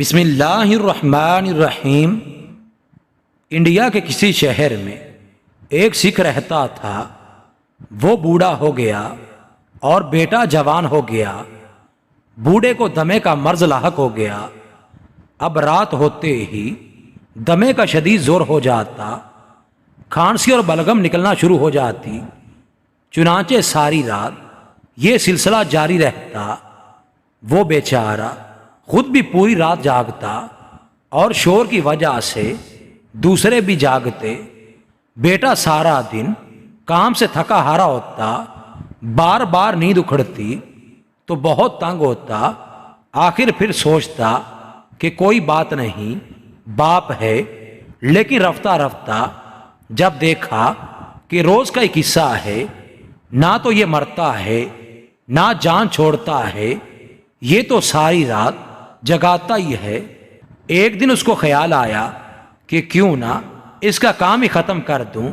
بسم اللہ الرحمن الرحیم۔ انڈیا کے کسی شہر میں ایک سکھ رہتا تھا۔ وہ بوڑھا ہو گیا اور بیٹا جوان ہو گیا۔ بوڑھے کو دمے کا مرض لاحق ہو گیا۔ اب رات ہوتے ہی دمے کا شدید زور ہو جاتا، کھانسی اور بلغم نکلنا شروع ہو جاتی۔ چنانچہ ساری رات یہ سلسلہ جاری رہتا۔ وہ بیچارہ خود بھی پوری رات جاگتا اور شور کی وجہ سے دوسرے بھی جاگتے۔ بیٹا سارا دن کام سے تھکا ہارا ہوتا، بار بار نیند اکھڑتی تو بہت تنگ ہوتا۔ آخر پھر سوچتا کہ کوئی بات نہیں، باپ ہے۔ لیکن رفتہ رفتہ جب دیکھا کہ روز کا ایک قصہ ہے، نہ تو یہ مرتا ہے نہ جان چھوڑتا ہے، یہ تو ساری رات جگاتا ہی ہے۔ ایک دن اس کو خیال آیا کہ کیوں نہ اس کا کام ہی ختم کر دوں۔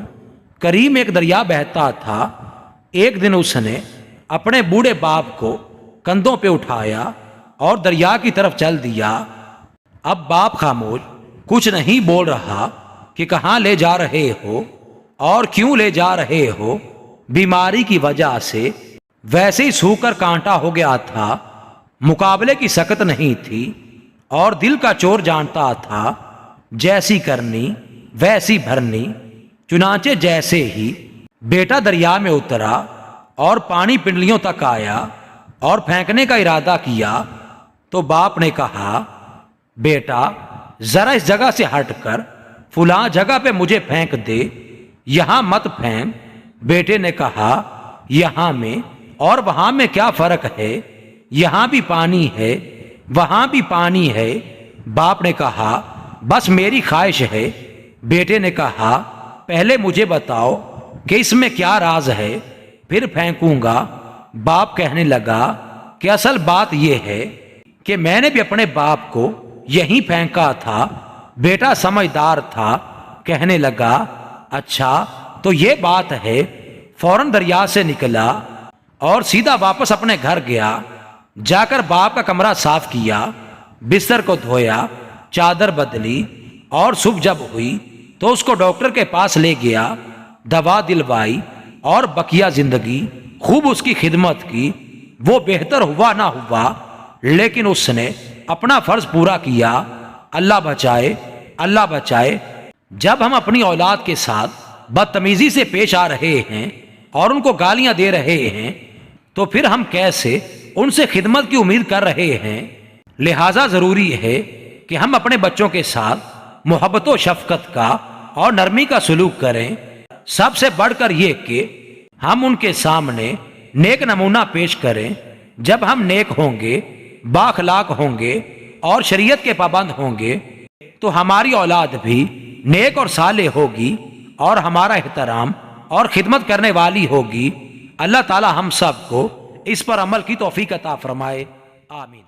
قریب ایک دریا بہتا تھا۔ ایک دن اس نے اپنے بوڑھے باپ کو کندھوں پہ اٹھایا اور دریا کی طرف چل دیا۔ اب باپ خاموش، کچھ نہیں بول رہا کہ کہاں لے جا رہے ہو اور کیوں لے جا رہے ہو۔ بیماری کی وجہ سے ویسے ہی سوکھ کر کانٹا ہو گیا تھا، مقابلے کی سکت نہیں تھی اور دل کا چور جانتا تھا، جیسی کرنی ویسی بھرنی۔ چنانچہ جیسے ہی بیٹا دریا میں اترا اور پانی پنڈلیوں تک آیا اور پھینکنے کا ارادہ کیا تو باپ نے کہا، بیٹا ذرا اس جگہ سے ہٹ کر فلاں جگہ پہ مجھے پھینک دے، یہاں مت پھینک۔ بیٹے نے کہا، یہاں میں اور وہاں میں کیا فرق ہے؟ یہاں بھی پانی ہے وہاں بھی پانی ہے۔ باپ نے کہا، بس میری خواہش ہے۔ بیٹے نے کہا، پہلے مجھے بتاؤ کہ اس میں کیا راز ہے، پھر پھینکوں گا۔ باپ کہنے لگا کہ اصل بات یہ ہے کہ میں نے بھی اپنے باپ کو یہیں پھینکا تھا۔ بیٹا سمجھدار تھا، کہنے لگا، اچھا تو یہ بات ہے۔ فوراً دریا سے نکلا اور سیدھا واپس اپنے گھر گیا۔ جا کر باپ کا کمرہ صاف کیا، بستر کو دھویا، چادر بدلی اور صبح جب ہوئی تو اس کو ڈاکٹر کے پاس لے گیا، دوا دلوائی اور بقیہ زندگی خوب اس کی خدمت کی۔ وہ بہتر ہوا نہ ہوا لیکن اس نے اپنا فرض پورا کیا۔ اللہ بچائے، اللہ بچائے۔ جب ہم اپنی اولاد کے ساتھ بدتمیزی سے پیش آ رہے ہیں اور ان کو گالیاں دے رہے ہیں تو پھر ہم کیسے ان سے خدمت کی امید کر رہے ہیں؟ لہٰذا ضروری ہے کہ ہم اپنے بچوں کے ساتھ محبت و شفقت کا اور نرمی کا سلوک کریں۔ سب سے بڑھ کر یہ کہ ہم ان کے سامنے نیک نمونہ پیش کریں۔ جب ہم نیک ہوں گے، بااخلاق ہوں گے اور شریعت کے پابند ہوں گے تو ہماری اولاد بھی نیک اور صالح ہوگی اور ہمارا احترام اور خدمت کرنے والی ہوگی۔ اللہ تعالی ہم سب کو اس پر عمل کی توفیق عطا فرمائے، آمین۔